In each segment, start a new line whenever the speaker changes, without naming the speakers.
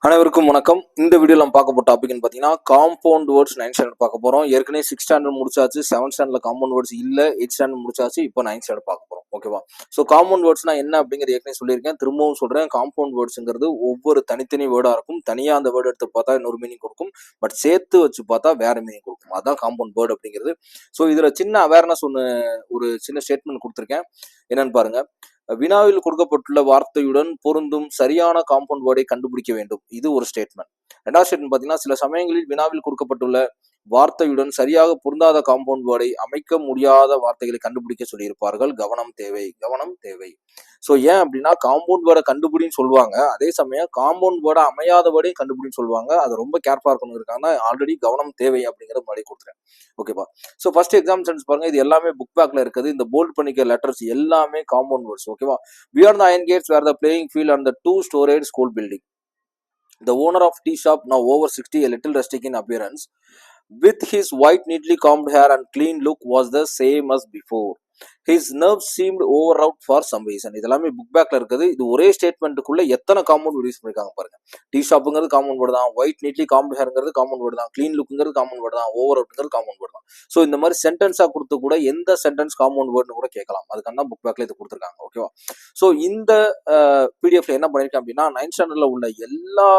அனைவருக்கும் வணக்கம். இந்த வீடியோல நம்ம பார்க்க போற டாபிக்னு பார்த்தீங்கன்னா காம்பவுண்ட் வேர்ட்ஸ் 9th ஸ்டாண்டர்ட் பார்க்க போறோம். ஏற்கனவே 6th ஸ்டாண்டர்ட் முடிச்சாச்சு, 7th ஸ்டாண்டர்ட்ல காம்பவுண்ட் வேர்ட்ஸ் இல்ல, 8th ஸ்டாண்டர்ட் முடிச்சாச்சு, இப்போ 9th ஸ்டாண்டர்ட் பார்க்க போறோம். ஓகேவா? ஸோ காம்பவுண்ட் வேர்ட்ஸ்னா என்ன அப்படிங்கிறது ஏற்கனவே சொல்லியிருக்கேன், திரும்பவும் சொல்றேன். காம்பவுண்ட் வேர்ட்ஸ்ங்கிறது ஒவ்வொரு தனித்தனி வேர்டா இருக்கும். தனியா அந்த வேர்டு எடுத்து பார்த்தா இன்னொரு மீனிங் கொடுக்கும், பட் சேர்த்து வச்சு பார்த்தா வேற மீனிங் கொடுக்கும். அதான் காம்பவுண்ட் வேர்டு அப்படிங்கிறது. ஸோ இதுல சின்ன அவேர்னஸ் ஒரு சின்ன ஸ்டேட்மெண்ட் கொடுத்துருக்கேன். என்னன்னு பாருங்க. வினாவில் கொடுக்கப்பட்டுள்ள வார்த்தையுடன் பொருந்தும் சரியான காம்பவுண்ட் வேர்டை கண்டுபிடிக்க வேண்டும். இது ஒரு ஸ்டேட்மெண்ட். ரெண்டாவது ஸ்டேட்மெண்ட் பார்த்தீங்கன்னா, சில சமயங்களில் வினாவில் கொடுக்கப்பட்டுள்ள வார்த்தையுடன் சரியாக பொருந்தாத காம்பவுண்ட் வேர்டை அமைக்க முடியாத வார்த்தைகளை கண்டுபிடிக்க சொல்லியிருப்பார்கள். கவனம் தேவை, கவனம் தேவை. ஸோ ஏன் அப்படின்னா, காம்பவுண்ட் வேர்டை கண்டுபிடின்னு சொல்லுவாங்க, அதே சமயம் காம்பவுண்ட் வேர்டை அமையாத வேர்டையும் கண்டுபிடின்னு சொல்லுவாங்க. அது ரொம்ப கேர்ஃபுல்லா இருக்கணும். இருக்காங்க ஆல்ரெடி கவனம் தேவை அப்படிங்கிறத முன்னாடி கொடுத்துறேன். ஓகேப்பா? ஸோ ஃபர்ஸ்ட் எக்ஸாம் சென்ஸ் பாருங்க. இது எல்லாமே புக் பேக்ல இருக்குது. இந்த போல்ட் பண்ணிக்க லெட்டர்ஸ் எல்லாமே காம்பவுண்ட் வேர்ட்ஸ். ஓகேவா? Beyond the iron gates where the playing field and the 2 storage school building. The owner of tea shop, now over 60, a little rustic in appearance, with his white neatly combed hair and clean look, was the same as before. His nerves seemed overwrought for some reason. இதெல்லாமே book பேக்ல இருக்குது. இது ஒரே ஸ்டேட்மெண்ட்டுக்குள்ள எத்தனை compound word use பண்ணிருக்காங்க பாருங்க. Tea ஷாப்புங்கிறது compound word தான், ஒயிட் நீட்லி காம்பவுண்ட் ஹேர்ங்கிறது காம்பவுண்ட் வேர்டு தான், கிளீன் லுக்குங்கிறது காம்பவுண்ட் வேர்டு தான், ஓவர் அவுட்ங்கிறது காம்பவுண்ட் வேர்டு தான். ஸோ இந்த மாதிரி சென்டென்ஸா கொடுத்து கூட எந்த சென்டென்ஸ் காம்பவுண்ட் வேர்டுன்னு கூட கேட்கலாம். அதுக்கான தான் புக் பேக்ல இது கொடுத்துருக்காங்க. ஓகேவா? ஸோ இந்த பிடிஎஃப்ல என்ன பண்ணிருக்கேன் அப்படின்னா, 9th ஸ்டாண்டர்ட்ல உள்ள எல்லா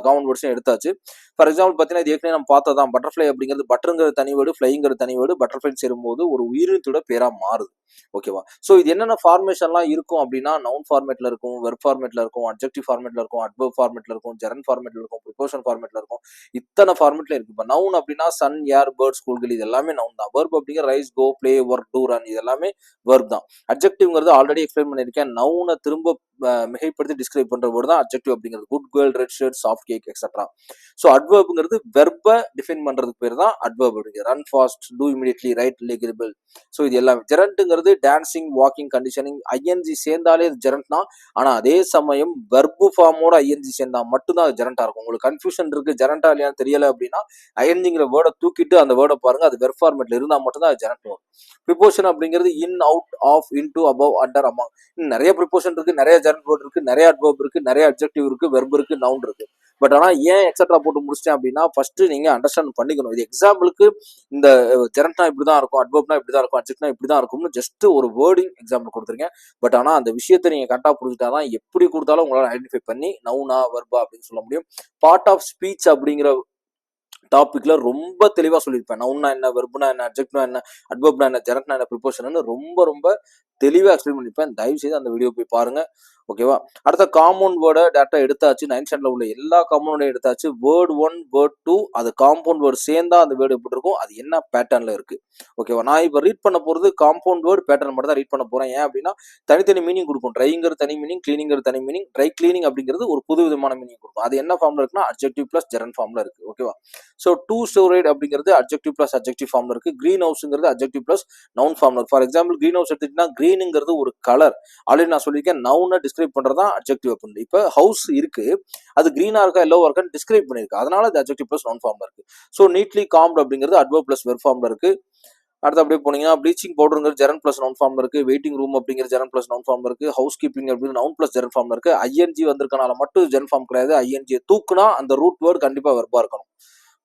காம்பவுண்ட் வேர்ட்ஸையும் எடுத்தாச்சு. ஃபார் எக்ஸாம்பிள் பார்த்தீங்கன்னா, இது ஏற்கனவே நம்ம பார்த்ததான். பட்டர்ஃப்ளை அப்படிங்கிறது பட்டருங்கிறது தனி வேர்டு, ஃப்ளைங்கிறது தனி வேர்டு. பட்டர்ஃப்ளை சேரும்போது ஒரு உயிரினத்தோட பேரா மாறுது. ஓகேவா? ஸோ இது என்னென்ன ஃபார்மேஷன்லாம் இருக்கும் அப்படின்னா, நவுன் ஃபார்மேட்ல இருக்கும், வெர்ப் ஃபார்மேட்ல இருக்கும், அட்ஜெக்டிவ் ஃபார்மேட்ல இருக்கும், அட்வர்ப் ஃபார்மேட்ல இருக்கும், ஜெரண்ட் ஃபார்மேட்ல இருக்கும், ப்ரிபோசிஷன் ஃபார்மேட்ல இருக்கும். இத்தனை ஃபார்மேட்ல இருக்கு. இப்போ நவுன் அப்படின்னா சன், ஏர், பேர்ட், ஸ்கூல்கள், இது எல்லாமே நவுன் தான். வெர்ப் அப்படிங்கிற ரைஸ், கோ, பிளே, ஒர்க், டூ, ரன், இது எல்லாமே வெர்ப் தான். அட்ஜெக்டிவ்ங்கிறது ஆல்ரெடி எக்ஸ்பிளைன் பண்ணியிருக்கேன். நவுனை திரும்ப மிகைப்படுத்தி டிஸ்கிரைப் பண்ற வேர்டு தான் அட்ஜெக்டிவ் அப்படிங்கிறது. Good girl, red shirt, soft cake, etcetera. So அட்வர்ப்ங்கிறது வெர்பை டிஃபைன் பண்றதுக்கு பேர் தான் அட்வர்ப் அப்படிங்கிறது. Run fast, do immediately, write legibly. So இது எல்லாமே. ஜெரண்ட்ங்கிறது டான்சிங், வாக்கிங், கண்டிஷனிங். ஐஎன்ஜி சேர்ந்தாலே இது ஜெரண்ட் தான். ஆனா அதே சமயம் வெர்பு ஃபார்மோட ஐஎன்ஜி சேர்ந்தா மட்டும்தான் அது ஜெரண்டா இருக்கும். உங்களுக்கு கன்ஃபியூஷன் இருக்கு, ஜெரண்டா இல்லையான்னு தெரியல அப்படின்னா, ஐஎன்ஜிங்கிற வேர்டை தூக்கிட்டு அந்த வேர்டை பாருங்க. அது வெர்ப் ஃபார்மேட்ல இருந்தா மட்டும்தான் அது ஜெரண்ட் வரும். ப்ரிப்போஷன் அப்படிங்கிறது in, out, of, into, above, under, among. நிறைய ப்ரிப்போஷன் இருக்கு, நிறைய ஜெரண்ட் வேர்ட் இருக்கு, நிறைய அட்வர்ப் இருக்கு, நிறைய அட்ஜெக்டிவ் இருக்கு, வெர்ப் இருக்கு, நவுன் இருக்கு. பட் ஆனா ஏன் எக்ஸெட்ரா போட்டு முடிச்சிட்டேன் அப்படின்னா, ஃபர்ஸ்ட் நீங்க அண்டர்ஸ்டாண்ட் பண்ணிக்கணும். இது எக்ஸாம்பிளுக்கு இந்த ஜெரண்ட்னா இப்படிதான் இருக்கும், அட்வர்ப்னா இப்படிதான் இருக்கும், அட்ஜெக்ட்னா இப்படிதான் இருக்கும்னு ஜஸ்ட் ஒரு வேர்டிங் எக்ஸாம்பிள் கொடுத்துருக்கேன். பட் ஆனா அந்த விஷயத்தை நீங்க கரெக்டா புரிஞ்சுட்டாதான் எப்படி கொடுத்தாலும் உங்களால ஐடென்டிஃபை பண்ணி நவுனா வெர்பா அப்படின்னு சொல்ல முடியும். பார்ட் ஆஃப் ஸ்பீச் அப்படிங்கிற டாபிக்ல ரொம்ப தெளிவா சொல்லியிருப்பேன். நவுன்னா என்ன, வெர்ப்னா என்ன, அட்ஜெக்ட்னா என்ன, அட்வர்ப்னா என்ன, ஜெரண்ட்னா என்ன, ப்ரிப்போஷன் ரொம்ப ரொம்ப தெளிவா எக்ஸ்பிளைன் பண்ணிருப்பேன். தயவு செய்து அந்த வீடியோ போய் பாருங்க. ஓகேவா? அடுத்த காம்பவுண்ட் வேர்டை டேட்டா எடுத்தாச்சு. 9th ஸ்டாண்டர்ட்ல உள்ள எல்லா காம்பவுண்டையும் எடுத்தாச்சு. வேர்ட் 1, வேர்ட் 2, அது காம்பவுண்ட் வேர்டு சேர்ந்தா அந்த வேர்டு எப்படி இருக்கும், அது என்ன பேட்டர்ன்ல இருக்கு. ஓகேவா? நான் இப்போ ரீட் பண்ண போறது காம்பவுண்ட் வேர்டு பேட்டர்ன் மட்டும் தான் ரீட் பண்ண போறேன். ஏன் அப்படின்னா, தனித்தனி மீனிங் கொடுக்கும். ட்ரைங்கிறது தனி மீனிங், கிளீனிங்கிறது தனி மீனிங். ட்ரை கிளீனிங் அப்படிங்கிறது ஒரு புது விதமான மீனிங் கொடுக்கும். அது என்ன ஃபார்ம்ல இருக்குன்னா, அட்ஜெக்டிவ் பிளஸ் ஜெரண்ட் ஃபார்ம்ல இருக்கு. ஓகேவா? ஸோ டூ ஸ்டோரேட் அப்படிங்கிறது அட்ஜெக்டிவ் பிளஸ் அட்ஜெக்டிவ் ஃபார்ம்ல இருக்கு. கிரீன் ஹவுஸ்ங்கிறது அட்ஜெக்டிவ் பிளஸ் நவுன் ஃபார்ம்ல இருக்கு. ஃபார் எக்ஸாம்பிள் கிரீன் ஹவுஸ் எடுத்துக்கிட்டீங்கன்னா, கிரீனுங்கிறது ஒரு கலர். ஆல்ரெடி நான் சொல்லியிருக்கேன், நவுனை டிஸ்கிரைப் பண்றதா அட்ஜெக்டிவ் அப்படின்னு. இப்போ ஹவுஸ் இருக்கு, அது கிரீனா இருக்கா எல்லோவா இருக்கான்னு டிஸ்கிரைப் பண்ணிருக்கு. அதனால அது அட்ஜெக்டிவ் பிளஸ் நவுன் ஃபார்ம்ல இருக்கு. ஸோ நீட்லி காம்ட் அப்படிங்கிறது அட்வர்ப் பிளஸ் வெர்ப் ஃபார்ம்ல இருக்கு. அடுத்து அப்படியே போனீங்கன்னா, ப்ளீச்சிங் பவுடருங்கிறது ஜெரண்ட் பிளஸ் நவுன் ஃபார்ம்ல இருக்கு. வெயிட்டிங் ரூம் அப்படிங்கிறது ஜெரண்ட் பிளஸ் நவுன் ஃபார்ம்ல இருக்கு. ஹவுஸ் கீப்பிங் அப்படின்னு நவுன் பிளஸ் ஜெரண்ட் ஃபார்ம்ல இருக்கு. ஐஎன்ஜி வந்திருக்கனால மட்டும் ஜெரண்ட் ஃபார்ம் கிடையாது. ஐஎன்ஜி தூக்குனா அந்த ரூட் வேர்டு கண்டிப்பா வெர்பா இருக்கணும்.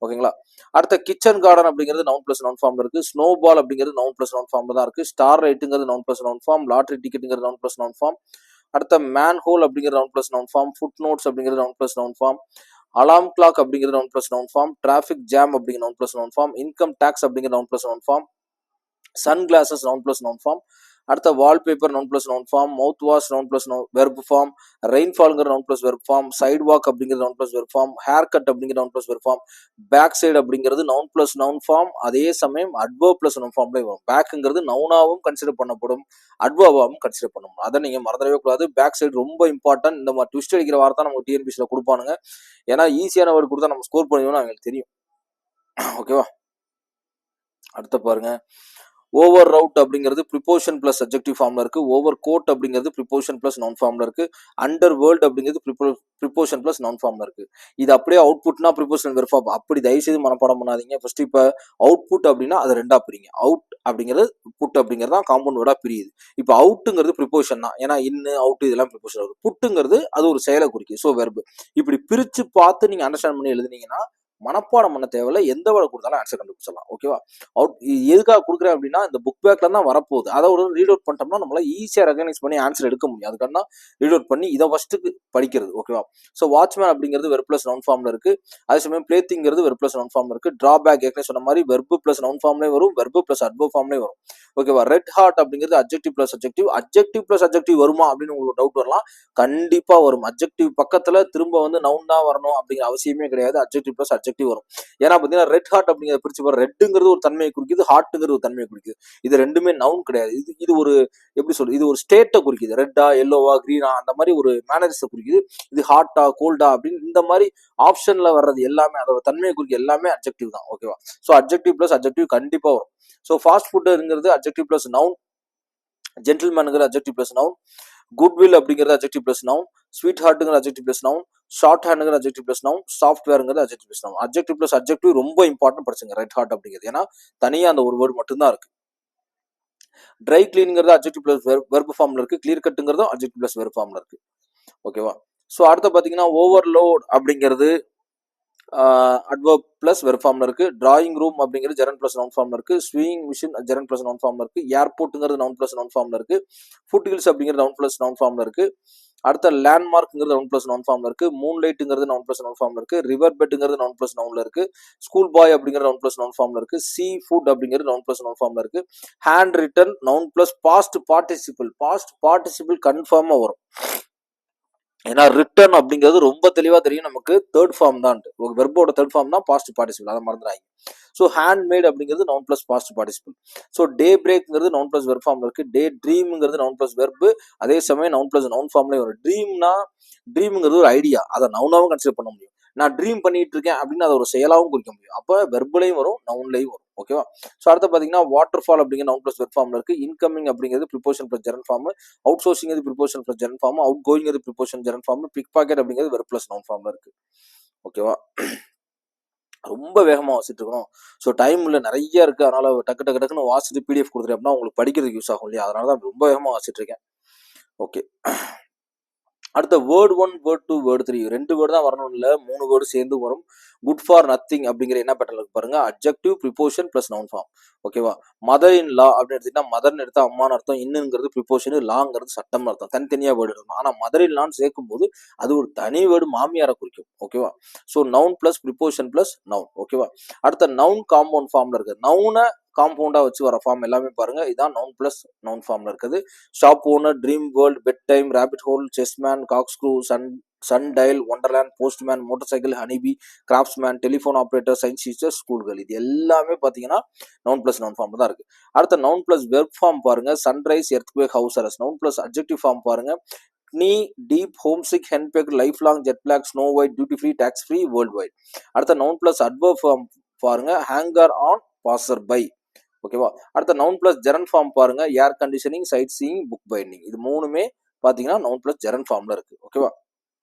ஓகேங்களா? அடுத்த கிச்சன் கார்டன் அப்படிங்கிறது நவுன் பிளஸ் நவுன் ஃபார்ம் இருக்கு. ஸ்னோ பால் அப்படிங்கிறது நவுன் பிளஸ் நவுன் ஃபார்ம் தான் இருக்கு. ஸ்டார் ரைட்டுங்கிறது noun plus noun form. Lottery டிக்கெட்டுங்கிறது நவுன் பிளஸ் நவுன் ஃபார்ம். அடுத்த மேன் ஹோல் அப்படிங்கிறது noun plus noun form. Foot notes அப்படிங்கிறது noun plus noun form. Alarm clock அப்படிங்கிறது noun plus noun form. Traffic jam அப்படிங்கிற noun plus noun form. Income tax அப்படிங்கிற noun plus noun form. Sun classes noun plus noun form. அடுத்த wallpaper noun plus noun form. Mouth wash noun plus verb form. ரெயின்ஃபால்ங்கிற noun plus verb form. Side walk அப்படிங்கிற noun plus verb form. Hair cut அப்படிங்கிற noun plus verb form. Back side அப்படிங்கிறது noun plus noun form. அதே சமயம் adverb plus noun ஃபார்ம்ல வரும். பேக்குங்கிறது நவுனாவும் consider பண்ணப்படும், அட்வர்பாவும் consider பண்ணணும். அதை நீங்க மறந்துடவே கூடாது. பேக் சைடு ரொம்ப இம்பார்ட்டன்ட். இந்த மாதிரி ட்விஸ்ட் அடிக்கிற வார்த்தை நமக்கு டிஎன்பிசியில் கொடுப்பானுங்க. ஏன்னா ஈஸியான வேர்டு கொடுத்தா நம்ம ஸ்கோர் பண்ணுவோம்னு அவங்களுக்கு தெரியும். ஓகேவா? அடுத்த பாருங்க. ஓவர் ரவுட் அப்படிங்கிறது ப்ரிப்போஷன் பிளஸ் அட்ஜெக்டிவ் ஃபார்ம்ல இருக்கு. ஓவர் கோட் அப்படிங்கிறது ப்ரிப்போஷன் பிளஸ் நவுன் ஃபார்ம்ல இருக்கு. அண்டர் வேர்ல்ட் அப்படிங்கிறது ப்ரிப்போஷன் பிளஸ் நவுன் ஃபார்ம்ல இருக்கு. இது அப்படியே அவுட்புட்னா ப்ரிப்போஷன் வெர்ப் ஃபார்ம். அப்படி தயவு செய்து மனப்பாடம் பண்ணாதீங்க. ஃபர்ஸ்ட் இப்ப அவுட்புட் அப்படின்னா அது ரெண்டா பிரிங்க. அவுட் அப்படிங்கிறது புட் அப்படிங்கிறது தான் காம்பவுண்ட் வேர்டா பிரியுது. இப்ப அவுட்டுங்கிறது ப்ரிப்போஷன் தான். ஏன்னா இன்னு அவுட் இதெல்லாம் ப்ரிப்போஷன் வருது. புட்டுங்கிறது அது ஒரு செயலை குறிக்குது. So verb. இப்படி பிரிச்சு பார்த்து நீங்க அண்டர்ஸ்டாண்ட் பண்ணி எழுதுனீங்கன்னா மனப்பாடம் பண்ண தேவையில்ல. எந்த வேர்டு கொடுத்தாலும் ஆன்சர் கண்டுபிடிச்சிடலாம். ஓகேவா? அவுட் எதுக்காக கொடுக்குறேன் அப்படின்னா இந்த புக் பேக்ல தான் வரப்போகுது. அதை ஒரு ரீட் அவுட் பண்ணிட்டோம்னா நம்மளால ஈஸியா ரெகனைஸ் பண்ணி ஆன்சர் எடுக்க முடியும். அதுக்காக தான் ரீட் அவுட் பண்ணி இதை ஃபர்ஸ்ட்டுக்கு படிக்கிறது. ஓகேவா? ஸோ வாட்ச்மேன் அப்படிங்கிறது வெர்ப் பிளஸ் நவுன் ஃபார்ம்ல இருக்கு. அதே சமயம் பிளேத்திங்கிறது வெர்ப் பிளஸ் நவுன் ஃபார்ம்ல இருக்கு. டிராபேக் ஏற்கனவே சொன்ன மாதிரி வெர்பு பிளஸ் நவுன் ஃபார்ம்லேயும் வரும், வெர்பு பிளஸ் அட்வர்ப் ஃபார்ம்லேயும் வரும். ஓகேவா? ரெட் ஹார்ட் அப்படிங்கிறது adjective plus adjective. Adjective plus adjective வருமா அப்படின்னு உங்களுக்கு டவுட் வரலாம். கண்டிப்பா வரும். அட்ஜெக்டிவ் பக்கத்துல திரும்ப வந்து நவுன் தான் வரணும் அப்படிங்கிற அவசியமே கிடையாது. அட்ஜெக்டிவ் பிளஸ் அட்ஜெக்டிவ் வரும். ஏன்னா பாத்தீங்கன்னா ரெட் ஹார்ட் அப்படிங்கிற பிரிச்சு பாரு. ரெட்டுங்கிறது ஒரு தன்மையை குறிக்குது, ஹார்ட்டுங்கிறது ஒரு தன்மையை குறிக்குது. இது ரெண்டுமே நவுன் கிடையாது. இது ஒரு எப்படி சொல்றது, இது ஒரு ஸ்டேட்டை குறிக்குது. ரெட்டா, எல்லோவா, கிரீனா அந்த மாதிரி ஒரு மேனரிஸை குறிக்குது. இது ஹாட்டா, கோல்டா அப்படின்னு இந்த மாதிரி ஆப்ஷன்ல வர்றது எல்லாமே அதோட தன்மையை குறிக்க எல்லாமே அட்ஜெக்டிவ் தான். ஓகேவா? ஸோ அட்ஜெக்டிவ் பிளஸ் அட்ஜெக்டிவ் கண்டிப்பா வரும். ஸோ ஃபாஸ்ட் ஃபுட்டுங்கிறது அட்ஜெக்டிவ் பிளஸ் நவுன். ஜென்டில்மேனுங்கிறது அட்ஜெக்டிவ் பிளஸ் நவுன். குட்வில் அப்படிங்கிறது அட்ஜெக்டிவ் பிளஸ் நவுன். ஸ்வீட் ஹார்ட்டுங்கிற அட்ஜெக்டிவ் பிளஸ் நவுன். ஷார்ட் ஹேண்டுங்கிற அட்ஜெக்டிவ் பிளஸ் நவுன். சாஃப்ட்வேருங்கிறது adjective plus noun. Adjective plus adjective ரொம்ப இம்பார்ட்டன்ட் படிச்சுங்க. ரெட் ஹார்ட் அப்படிங்கிறது ஏன்னா தனியா அந்த ஒரு வேர்டு மட்டும்தான் இருக்கு. ட்ரை கிளீன்ங்கிறது அட்ஜெக்டிவ் பிளஸ் வெர்ப் ஃபார்ம்ல இருக்கு. கிளியர் கட்டுங்கிறதும் அட்ஜெக்டிவ் பிளஸ் வெர்ப் ஃபார்ம்ல இருக்கு. ஓகேவா? ஸோ அடுத்து பாத்தீங்கன்னா ஓவர்லோட் அப்படிங்கிறது அட்வர்ப் பிளஸ் வெர்ப் ஃபார்ம்ல இருக்கு. டிராயிங் ரூம் அப்படிங்கிறது ஜெரன் பிளஸ் நவுன் ஃபார்ம்ல இருக்கு. ஸ்விங் மிஷின் ஜெரன் பிளஸ் நவுன் ஃபார்ம்ல இருக்கு. ஏர்போர்ட்டுங்கிறது நவுன் பிளஸ் நவுன் ஃபார்ம்ல இருக்கு. ஃபுட் ஹில்ஸ் அப்படிங்கிறது நவுன் பிளஸ் நவுன் ஃபார்ம்ல இருக்கு. அடுத்த லேண்ட்மார்க்ங்கிறது நவுன் பிளஸ் நவுன் ஃபார்ம்ல இருக்கு. மூன்லைட்டுங்கிறது நவுன் பிளஸ் நவுன் ஃபார்ம்ல இருக்கு. ரிவர் பெட்டுங்கிறது நவுன் பிளஸ் நவுன்ல இருக்கு. ஸ்கூல் பாய் அப்படிங்கிறது நவுன் பிளஸ் நவுன் ஃபார்ம்ல இருக்கு. சீ ஃபுட் அப்படிங்கிறது நவுன் பிளஸ் நவுன் ஃபார்ம்ல இருக்கு. Hand written noun plus past participle கன்ஃபார்மா வரும். ஏன்னா ரிட்டர்ன் அப்படிங்கிறது ரொம்ப தெளிவா தெரியும் நமக்கு தேர்ட் ஃபார்ம் தான். வெர்போட தேர்ட் ஃபார்ம் தான் பாஸ்ட் பார்ட்டிசிபிள். அதை மறந்துடாங்க. ஸோ ஹேண்ட் மேட் அப்படிங்கிறது noun plus past participle. So day பிரேக்ங்கிறது நவுன் பிளஸ் வெர்ப் ஃபார்ம்ல இருக்கு. டே ட்ரீம்ங்கிறது நவுன் பிளஸ் வெர்பு. அதே சமயம் நவுன் பிளஸ் நவுன் ஃபார்ம்லேயே வரும். ட்ரீம்ங்கிறது ஒரு ஐடியா. அதை நவுனாவும் கன்சிடர் பண்ண முடியும். நான் ட்ரீம் பண்ணிட்டு இருக்கேன் அப்படின்னு அதை ஒரு செயலாவும் குறிக்க முடியும். அப்போ வெர்புலையும் வரும், நவுன்லையும் வரும். ஓகேவா? ஸோ அடுத்து பார்த்தீங்கன்னா வாட்டர் ஃபால் அப்படிங்கிற நவுன் பிளஸ் வெர்ப் ஃபார்ம்ல இருக்கு. இன்கமிங் அப்படிங்கிறது preposition plus gerund form. Out sourcing preposition plus gerund form. Out going preposition gerund form. Pick pocket அப்படிங்கிறது வெர்ப் பிளஸ் நவுன் ஃபார்ம்ல இருக்கு. ஓகேவா? ரொம்ப வேகமா வாசிட்டு இருக்கணும். ஸோ டைம் இல்லை, நிறைய இருக்கு. அதனால டக்குன்னு வாசிட்டு பிடிஎஃப் கொடுத்துருக்கேன் அப்படின்னா உங்களுக்கு படிக்கிறதுக்கு யூஸ் ஆகும் இல்லையா? அதனால தான் ரொம்ப வேகமா வாசிட்டு இருக்கேன். ஓகே. அடுத்த வேர்ட் 1 வேர்ட் 2 வேர்ட் 3 2 வேர்டு தான் வரணும் இல்ல, 3 வேர்டு சேர்ந்து வரும். குட் ஃபார் நத்திங் அப்படிங்கிற என்ன பேட்டர்ல இருக்கு பாருங்க. Adjective preposition plus noun form. ஓகேவா? மதர் இன் லா அப்படின்னு எடுத்தீங்கன்னா மதர்னு எடுத்தா அம்மான்னு அர்த்தம், இன்னுங்கிறது ப்ரிப்போஷன், லாங்கிறது சட்டம் அர்த்தம். தனித்தனியா வேர்டு இருக்கும். ஆனா மதர் இன் லான்னு சேர்க்கும் போது அது ஒரு தனி வேர்டு, மாமியாரை குறிக்கும். ஓகேவா? So noun plus preposition plus noun. ஓகேவா? அடுத்த நவுன் காம்பவுண்ட் ஃபார்ம்ல இருக்கு. நவுனை காம்பவுண்டா வச்சு வர ஃபார்ம் எல்லாமே பாருங்க. இதான் நவுன் பிளஸ் நவுன் ஃபார்ம்ல இருக்குது. Shop owner, dream world, bed time, rabbit hole, chessman, corkscrew, sun dial, wonderland, postman, motor cycle, honeybee, craftsman, telephone operator, science teacher, ஸ்கூல்கள். இது எல்லாமே பாத்தீங்கன்னா நவுன் பிளஸ் நவுன் ஃபார்ம் தான் இருக்கு. அடுத்த நவுன் பிளஸ் வெர்ப் ஃபார்ம் பாருங்க. Sunrise, earthquake, house arrest. Noun plus adjective form பாருங்க. knee deep, homesick, henpecked, lifelong, jet black, snow white, duty free, tax free, worldwide. அடுத்த நவுன் பிளஸ் அட்வர்ப் ஃபார்ம் பாருங்க. Hanger on, passer by. ஓகேவா? அடுத்த noun plus gerund form பாருங்க. Air conditioning, sight seeing, book binding. இது மூணுமே பாத்தீங்கன்னா noun plus ஜெரன் ஃபார்ம்ல இருக்கு. ஓகேவா?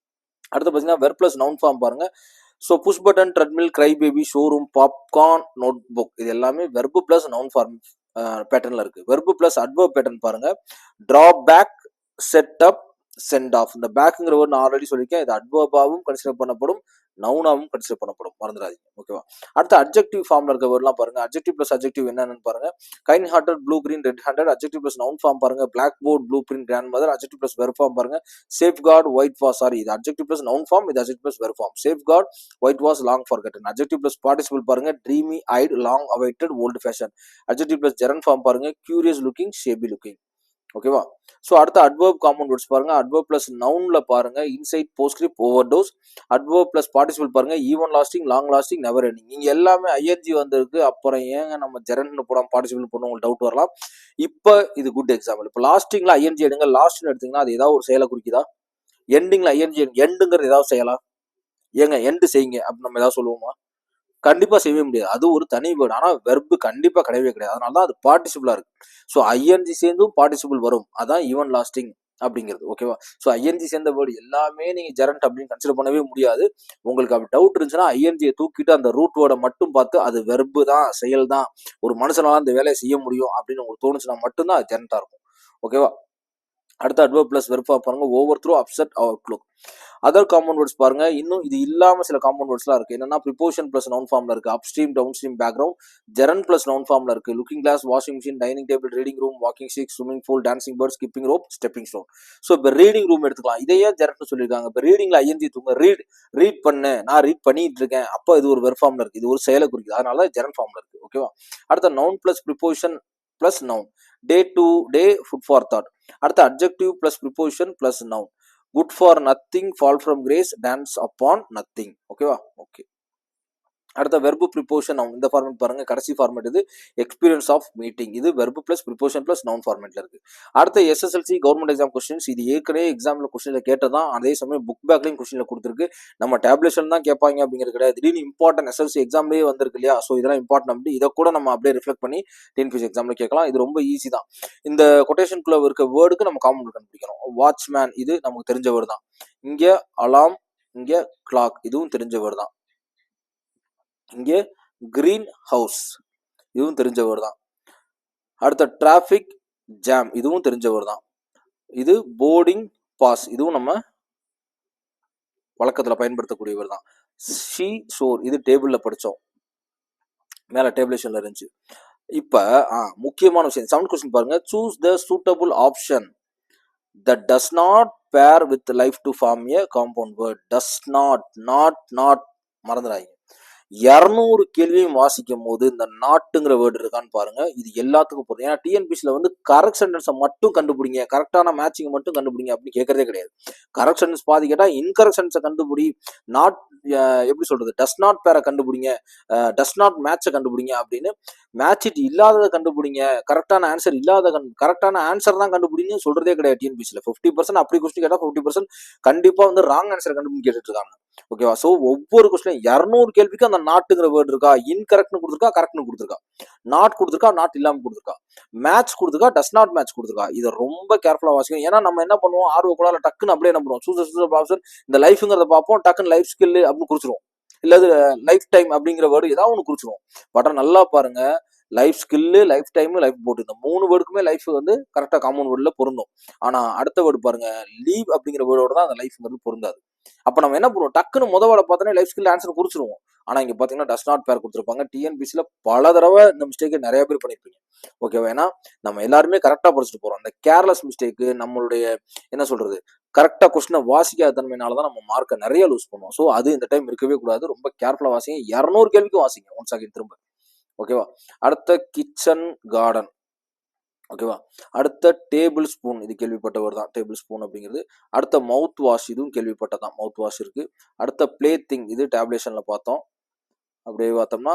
அடுத்து பாத்தீங்கன்னா வெர்ப் பிளஸ் நவுன் ஃபார்ம் பாருங்க. So push button, treadmill, cry baby, showroom, popcorn, note book. இது எல்லாமே வெர்பு பிளஸ் நவுன் ஃபார்ம் பேட்டர்ன்ல இருக்கு. வெர்பு பிளஸ் அட்வர்ப் பேட்டர்ன் பாருங்க. Drop back, set up, send off. இந்த பேக்குங்கிற வேர்ட் நான் ஆல்ரெடி சொல்லியிருக்கேன். இது அட்வர்பாவும் கன்சிடர் பண்ணப்படும், நவுனாவும் கன்சிடர் பண்ணப்படும். மறந்துடாதீங்க. ஓகேவா? அடுத்து அட்ஜெக்டிவ் ஃபார்ம்ல இருக்க வேர்ட்லாம் பாருங்க. அட்ஜெக்டிவ் பிளஸ் அட்ஜெக்டிவ் என்னன்னு பாருங்க. Kind hearted, blue green, red handed. Adjective plus noun form பாருங்க. Black board, blue print, grand mother. Adjective plus verb form பாருங்க. Safe guard, white wash. Sorry, இது அட்ஜெக்டிவ் பிளஸ் நவுன் ஃபார்ம், இது adjective plus verb form. Safe guard, white wash, long forgotten. Adjective plus participle பாருங்க. Dreamy eyed, long awaited, old fashion. Adjective plus gerund form பாருங்க. Curious looking, shabby looking. ஓகேவா? So அடுத்த adverb compound words பாருங்க. Adverb plus நவுன்ல பாருங்க. Inside, postscript, overdose. Adverb plus participle பாருங்க. Even lasting, long lasting, never ending. நீங்க எல்லாமே ING வந்திருக்கு, அப்புறம் ஏங்க நம்ம ஜெரன் போடாம பார்ட்டிசிபிள் பண்ண உங்களுக்கு டவுட் வரலாம். இப்போ இது குட் எக்ஸாம்பிள். இப்போ லாஸ்டிங்ல ஐஎன்ஜி எடுங்க. லாஸ்ட்னு எடுத்தீங்கன்னா அது ஏதாவது ஒரு செயலை குறிக்குதா? எண்டிங்ல ஐஎன்ஜி, எண்டுங்கிறது ஏதாவது செய்யலாம். ஏங்க எண்டு செய்யுங்க அப்படின்னு நம்ம ஏதாவது சொல்லுவோமா? கண்டிப்பா செய்யவே முடியாது. அது ஒரு தனி வேர்டு. ஆனா வெர்ப் கண்டிப்பா கிடையவே கிடையாது. அதனால தான் அது பார்ட்டிசிபிளா இருக்கு. ஸோ ஐஎன்ஜி சேர்ந்தும் பார்ட்டிசிபிள் வரும். அதான் ஈவன் லாஸ்டிங் அப்படிங்கிறது. ஓகேவா? ஸோ ஐஎன்ஜி சேர்ந்த வேர்டு எல்லாமே நீங்க ஜெரண்ட் அப்படின்னு கன்சிடர் பண்ணவே முடியாது. உங்களுக்கு அப்படி டவுட் இருந்துச்சுன்னா ஐஎன்ஜியை தூக்கிட்டு அந்த ரூட் வேர்டை மட்டும் பார்த்து அது வெர்பு தான், செயல் தான், ஒரு மனுஷனால அந்த வேலையை செய்ய முடியும் அப்படின்னு உங்களுக்கு தோணுச்சுன்னா மட்டும்தான் அது ஜெரண்டா இருக்கும். ஓகேவா? அடுத்த அட்வர்ப் பிளஸ் வெர்ப் பாருங்க. Over through, upset, Outlook. Other compound words பாருங்க. இன்னும் இது இல்லாம சில காம்பவுண்ட் வேர்ட்ஸ்லாம் இருக்கு. என்னன்னா ப்ரிப்போஷன் பிளஸ் நவுன் ஃபார்ம்ல இருக்கு. Upstream, downstream, background. Gerund plus noun ஃபார்ம்ல இருக்கு. Looking glass, washing machine, dining table, reading room, walking stick, swimming pool, dancing bird, skipping rope, stepping stone. So இப்போ ரீடிங் ரூம் எடுத்துக்கலாம். இதையே gerund சொல்லியிருக்காங்க. இப்போ ரீடிங்ல ING தூங்க, ரீட் பண்ணு, நான் ரீட் பண்ணிட்டு இருக்கேன். அப்போ இது ஒரு வெர்ப் ஃபார்ம்ல இருக்கு. இது ஒரு செயலை குறிக்குது. அதனால ஜெரண்ட் ஃபார்ம்ல இருக்கு. ஓகேவா? அடுத்த noun plus preposition plus noun. Day to day, food for thought. அடுத்த adjective plus preposition plus noun. Good for nothing, fall from grace, dance upon nothing. ஓகேவா? ஓகே. அடுத்த வெர்பு ப்ரிப்போஷன் நவுன். இந்த ஃபார்மேட் பாருங்க. கடைசி ஃபார்மேட் இது experience of meeting. இது verb plus preposition plus noun ஃபார்மேட்ல இருக்கு. அடுத்த எஸ்எஸ்எல்சி கவர்மெண்ட் எக்ஸாம் கொஸ்டின்ஸ். இது ஏற்கனவே எக்ஸாம்ல கொஸ்டின்ல கேட்டதான். அதே சமயம் புக் பேக்லையும் கொஸ்டின்ல கொடுத்துருக்கு. நம்ம டேப்லேஷன் தான் கேட்பாங்க அப்படிங்கிறது கிடையாது. திடீர்னு இம்பார்ட்டன்ட் எஸ்எல்சி எக்ஸாம்லேயே வந்திருக்கு இல்லையா? ஸோ இதெல்லாம் இம்பார்ட்டன் அப்படி இதை கூட நம்ம அப்படியே ரிஃப்ளெக்ட் பண்ணி டிஎன்பிஎஸ்சி எக்ஸாம்ல கேட்கலாம். இது ரொம்ப ஈஸி தான். இந்த கொட்டேஷனுக்குள்ள இருக்க வேர்டுக்கு நம்ம காமன் கண்டுபிடிக்கணும். வாட்ச்மேன், இது நமக்கு தெரிஞ்ச வேர்டு தான். இங்க அலாம், இங்க கிளாக், இதுவும் தெரிஞ்ச வேர்டு தான். இங்கே கிரீன் ஹவுஸ், இதுவும் தெரிஞ்ச வேர்டு தான். அடுத்த டிராபிக் ஜாம், இதுவும் தெரிஞ்ச வேர்டு தான். இது போர்டிங் பாஸ், இதுவும் நம்ம வழக்கத்துல பயன்படுத்தக்கூடிய வேர்டு தான். ஷீ ஷோர், இது டேபிள்ல படிச்சோம், மேல டேபிளேஷன்ல இருந்துச்சு. இப்ப முக்கியமான விஷயம், 7 கொஸ்டின் பாருங்க. Choose the suitable option that does not pair with life to form a compound word. does not மறந்துடாதீங்க. 200 கேள்வியும் வாசிக்கும் போது இந்த நாட்டுங்கிற வேர்டு இருக்கான்னு பாருங்க. இது எல்லாத்துக்கும் போதும். ஏன்னா டிஎன்பிசில வந்து கரெக்ட் சென்டென்ஸை மட்டும் கண்டுபிடிங்க, கரெக்டான மேட்சிங் மட்டும் கண்டுபிடிங்க அப்படின்னு கேட்கறதே கிடையாது. கரெக்ட் சென்டென்ஸ் பாதி கேட்டா இன்கரெக்ட் சென்டென்ஸை கண்டுபிடி, நாட் எப்படி சொல்றது, டஸ் நாட் பேரை கண்டுபிடிங்க, டஸ் நாட் மேட்சை கண்டுபிடிங்க அப்படின்னு மேட்ச் இட் இல்லாததை கண்டுபிடிங்க, கரெக்டான ஆன்சர் இல்லாத கரெக்டான ஆன்சர் தான் கண்டுபிடிங்க சொல்றதே கிடையாது. டிஎன்பிசில 50% அப்படி கொஸ்டின் கேட்டா 50% கண்டிப்பா வந்து ராங் ஆன்சர் கண்டுபிடிச்சு கேட்டுட்டு இருக்காங்க. ஓகேவா? சோ ஒவ்வொரு கொஸ்டின் 200 கேள்விக்கு அந்த நாட்டுங்கிற வேர்டு இருக்கா, இன்கரெக்ட்னு கொடுத்துருக்கா, கரெக்ட்னு கொடுத்துருக்கா, நாட் கொடுத்துருக்கா, நாட் இல்லாம கொடுத்துருக்கா, மேட்ச் கொடுத்துருக்கா, டஸ் நாட் மேட்ச் கொடுத்துருக்கா. இதை ரொம்ப கேர்ஃபுல்லா வாசிக்கணும். ஏன்னா நம்ம என்ன பண்ணுவோம், ஆர்வக்குள்ளால டக்குன்னு அப்படியே என்ன பண்ணுவோம், சூசர் ஆப்ஷன் இந்த லைஃப்ங்கிறத பார்ப்போம், டக்குன்னு லைஃப் ஸ்கில் அப்படின்னு குறிச்சிருவோம், இல்ல லைஃப் டைம் அப்படிங்கிற வேர்டு ஏதாவது ஒன்று குறிச்சிருவோம். பட் நல்லா பாருங்க, life skill, life time, life போட்டு, இந்த 3 வேர்டுக்குமே லைஃப் வந்து கரெக்டா காமன் வேர்டுல பொருந்தும். ஆனா அடுத்த வேர்டு பாருங்க, லீவ் அப்படிங்கிற வேர்டோட தான் அந்த லைஃப்ங்கிறது பொருந்தாது. அப்ப நம்ம என்ன பண்ணுவோம், டக்குன்னு வேர்டை பார்த்தோன்னே லைஃப் ஸ்கில் ஆன்சர் குறிச்சிருவோம். ஆனா இங்க பாத்தீங்கன்னா டஸ் நாட் பேர் கொடுத்துருப்பாங்க. டிஎன்பிசில பல தடவை இந்த மிஸ்டேக் நிறைய பேர் பண்ணிருப்பீங்க. ஓகேவா? ஏன்னா நம்ம எல்லாருமே கரெக்டா படிச்சுட்டு போறோம். அந்த கேர்லெஸ் மிஸ்டேக், நம்மளுடைய என்ன சொல்றது, கரெக்டா கொஸ்டினை வாசிக்காத தன்மையினாலதான் நம்ம மார்க்கை நிறைய லூஸ் பண்ணுவோம். ஸோ அது இந்த டைம் இருக்கவே கூடாது. ரொம்ப கேர்ஃபுல்லா வாசிங்க. 200 கேள்விக்கும் வாசிங்க ஒன்ஸ் அகைன் திரும்ப. ஓகேவா? அடுத்த கிச்சன் கார்டன். ஓகேவா? அடுத்த டேபிள் ஸ்பூன், இது கேள்விப்பட்டவர் தான், டேபிள் ஸ்பூன் அப்படிங்கிறது. அடுத்த மவுத் வாஷ், இதுவும் கேள்விப்பட்டதான், மவுத் வாஷ் இருக்கு. அடுத்த பிளே திங், இது டேப்லேஷன்ல பார்த்தோம். அப்படியே பார்த்தோம்னா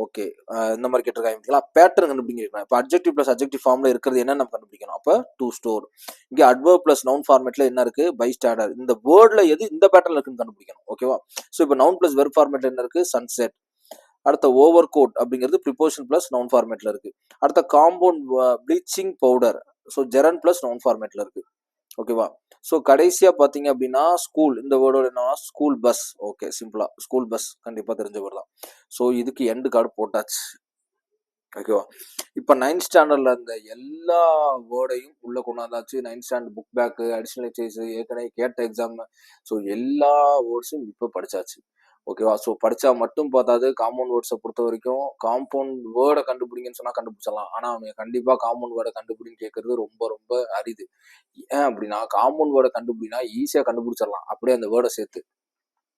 ஓகே, இந்த மாதிரி கேட்டிருக்காங்க. பேட்டர்ன் கண்டுபிடிக்கிறேன். இப்போ அட்ஜெக்டிவ் பிளஸ் அட்ஜெக்டிவ் ஃபார்ம்ல இருக்கிறது என்ன நம்ம கண்டுபிடிக்கணும். அப்போ டு ஸ்டோர். இங்கே அட்வர்ப் பிளஸ் நவுன் ஃபார்மேட்ல என்ன இருக்கு, பை ஸ்டாண்டர்ட். இந்த வேர்ட்ல எது இந்த பேட்டர்ல இருக்குன்னு கண்டுபிடிக்கணும். ஓகேவா? ஸோ இப்போ நவுன் பிளஸ் வெர்ப் ஃபார்மேட்ல என்ன இருக்கு, சன்செட். அடுத்த ஓவர் கோட் அப்படிங்கிறது ப்ரிப்போஷன் பிளஸ் நவுன் ஃபார்மேட்ல இருக்கு. அடுத்த compound bleaching powder, so ஜெரன் plus noun ஃபார்மேட்ல இருக்கு. ஓகேவா? ஸோ கடைசியா பாத்தீங்க அப்படின்னா ஸ்கூல், இந்த வேர்டோட என்னன்னா ஸ்கூல் பஸ். ஓகே, சிம்பிளா ஸ்கூல் பஸ் கண்டிப்பா தெரிஞ்ச வேர்டு தான். ஸோ இதுக்கு எண்டு கார்டு போட்டாச்சு. ஓகேவா? இப்போ 9th ஸ்டாண்டர்ட்ல இருந்த எல்லா வேர்டையும் உள்ள கொண்டாந்தாச்சு. 9th standard book bag, additional exercise, ஏற்கனவே கேட்ட எக்ஸாம், ஸோ எல்லா வேர்ட்ஸும் இப்போ படிச்சாச்சு. ஓகேவா? ஸோ படிச்சா மட்டும் பார்த்தாது. காம்பவுண்ட் வேர்ட்ஸை பொறுத்த வரைக்கும் காம்பவுண்ட் வேர்டை கண்டுபிடிங்கன்னு சொன்னா கண்டுபிடிச்சிடலாம். ஆனா அவங்க கண்டிப்பா காம்பவுண்ட் வேர்டை கண்டுபிடின்னு கேட்கறது ரொம்ப ரொம்ப அரிது. ஏன் அப்படின்னா, காம்பவுண்ட் வேர்டை கண்டுபிடினா ஈஸியா கண்டுபிடிச்சிடலாம் அப்படியே அந்த வேர்டை சேர்த்து.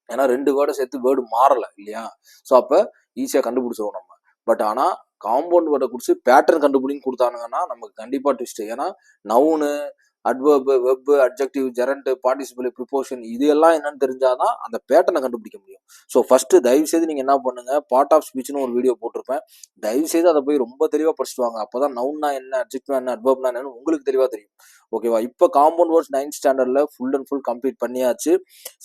ஏன்னா 2 வேர்டை சேர்த்து வேர்டு மாறல இல்லையா? ஸோ அப்ப ஈஸியா கண்டுபிடிச்சிருவோம் நம்ம. பட் ஆனா காம்பவுண்ட் வேர்டை குறிச்சு பேட்டர்ன் கண்டுபிடின்னு கொடுத்தானுங்கன்னா நமக்கு கண்டிப்பா ட்விஸ்ட். ஏன்னா noun, adverb, verb, adjective, gerund, participle, preposition இது எல்லாம் என்னன்னு தெரிஞ்சாதான் அந்த பேட்டர்னை கண்டுபிடிக்க முடியும். ஸோ ஃபர்ஸ்ட் தயவு செய்து நீங்க என்ன பண்ணுங்க, பார்ட் ஆஃப் ஸ்பீச்னு ஒரு வீடியோ போட்டிருப்பேன். தயவு செய்து அதை போய் ரொம்ப தெளிவா படிச்சுட்டு வாங்க. அப்பதான் நவுன்னா என்ன, அட்ஜெக்டிவ்னா என்ன, அட்வர்ப்னா என்னன்னு உங்களுக்கு தெளிவா தெரியும். ஓகேவா? இப்போ காம்பவுண்ட் வேர்ட்ஸ் 9th ஸ்டாண்டர்ட்ல ஃபுல் அண்ட் ஃபுல் கம்ப்ளீட் பண்ணியாச்சு.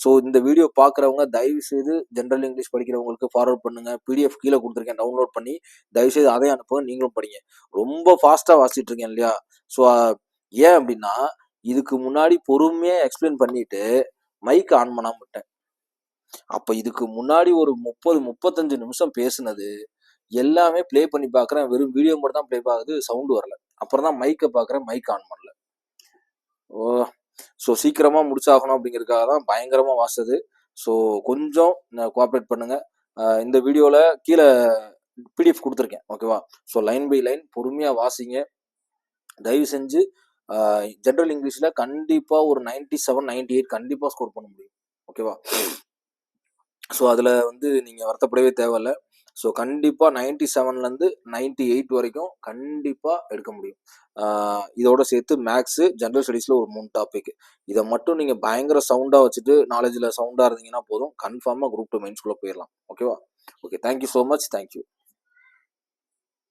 ஸோ இந்த வீடியோ பார்க்குறவங்க தயவு செய்து ஜென்ரல் இங்கிலீஷ் படிக்கிறவங்களுக்கு ஃபார்வர்ட் பண்ணுங்க. பிடிஎஃப் கீழே கொடுத்துருக்கேன், டவுன்லோட் பண்ணி தயவு செய்து அதையும் அனுப்புங்க, நீங்களும் படிங்க. ரொம்ப ஃபாஸ்டா வாசிச்சுட்டு இருக்கேன் இல்லையா? ஸோ ஏன் அப்படின்னா இதுக்கு முன்னாடி பொறுமையா எக்ஸ்பிளைன் பண்ணிட்டு மைக் ஆன் பண்ணாம விட்டேன். அப்ப இதுக்கு முன்னாடி ஒரு 30-35 நிமிஷம் பேசுனது எல்லாமே ப்ளே பண்ணி பாக்குறேன், வெறும் வீடியோ மட்டும் தான் ப்ளே ஆகுது, சவுண்ட் வரல. அப்புறம் தான் மைக்கை பாக்குறேன், மைக் ஆன் பண்ணல. ஓ, ஸோ சீக்கிரமா முடிச்சாகணும் அப்படிங்கிறதுக்காக தான் பயங்கரமா வாசது. ஸோ கொஞ்சம் கோஆப்ரேட் பண்ணுங்க. இந்த வீடியோல கீழே பிடிஎஃப் கொடுத்துருக்கேன், ஓகேவா? ஸோ லைன் பை லைன் பொறுமையா வாசிங்க. தயவு செஞ்சு ஜென்ரல் இங்கிலீஷ்ல கண்டிப்பா ஒரு 97, 98 கண்டிப்பா ஸ்கோர் பண்ண முடியும், ஓகேவா? ஸோ அதில் வந்து நீங்கள் வருத்தப்படவே தேவையில்ல. ஸோ கண்டிப்பாக 97லேருந்து 98 வரைக்கும் கண்டிப்பாக எடுக்க முடியும். இதோட சேர்த்து மேக்ஸு, ஜென்ரல் ஸ்டடீஸில் ஒரு 3 டாபிக். இதை மட்டும் நீங்கள் பயங்கர சவுண்டாக வச்சுட்டு நாலேஜில் சவுண்டாக இருந்தீங்கன்னா போதும், கன்ஃபார்மாக குரூப் 2 மெயின்ஸ்குள்ளே போயிடலாம், ஓகேவா? Okay, thank you so much, thank you.